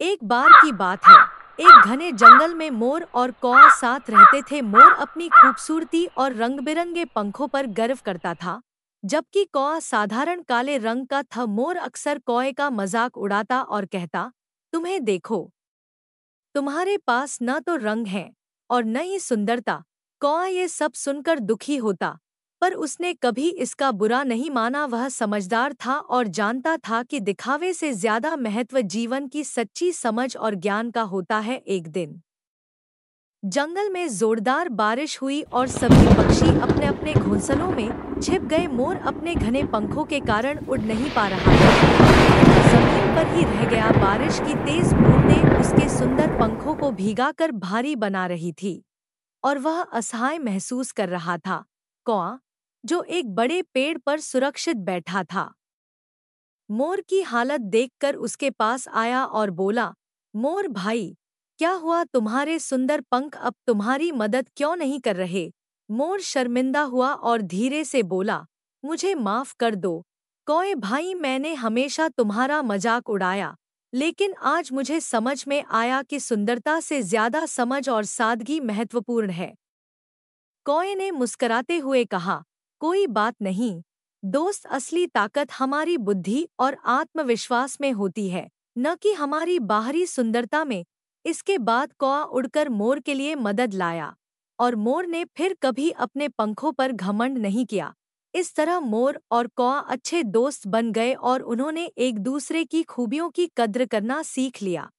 एक बार की बात है। एक घने जंगल में मोर और कौआ साथ रहते थे। मोर अपनी खूबसूरती और रंग-बिरंगे पंखों पर गर्व करता था, जबकि कौआ साधारण काले रंग का था। मोर अक्सर कौए का मजाक उड़ाता और कहता, तुम्हें देखो, तुम्हारे पास न तो रंग है और न ही सुंदरता। कौआ ये सब सुनकर दुखी होता, पर उसने कभी इसका बुरा नहीं माना। वह समझदार था और जानता था कि दिखावे से ज्यादा महत्व जीवन की सच्ची समझ और ज्ञान का होता है। एक दिन जंगल में जोरदार बारिश हुई और सभी पक्षी अपने अपने घोंसलों में छिप गए। मोर अपने घने पंखों के कारण उड़ नहीं पा रहा था। वह जमीन पर ही रह गया। बारिश की तेज बूंदें उसके सुंदर पंखों को भीगाकर भारी बना रही थी और वह असहाय महसूस कर रहा था। कौआ, जो एक बड़े पेड़ पर सुरक्षित बैठा था, मोर की हालत देखकर उसके पास आया और बोला, मोर भाई, क्या हुआ? तुम्हारे सुंदर पंख अब तुम्हारी मदद क्यों नहीं कर रहे? मोर शर्मिंदा हुआ और धीरे से बोला, मुझे माफ कर दो कौए भाई, मैंने हमेशा तुम्हारा मजाक उड़ाया, लेकिन आज मुझे समझ में आया कि सुंदरता से ज्यादा समझ और सादगी महत्वपूर्ण है। कौए ने मुस्कराते हुए कहा, कोई बात नहीं दोस्त, असली ताकत हमारी बुद्धि और आत्मविश्वास में होती है, न कि हमारी बाहरी सुंदरता में। इसके बाद कौआ उड़कर मोर के लिए मदद लाया और मोर ने फिर कभी अपने पंखों पर घमंड नहीं किया। इस तरह मोर और कौआ अच्छे दोस्त बन गए और उन्होंने एक दूसरे की खूबियों की कद्र करना सीख लिया।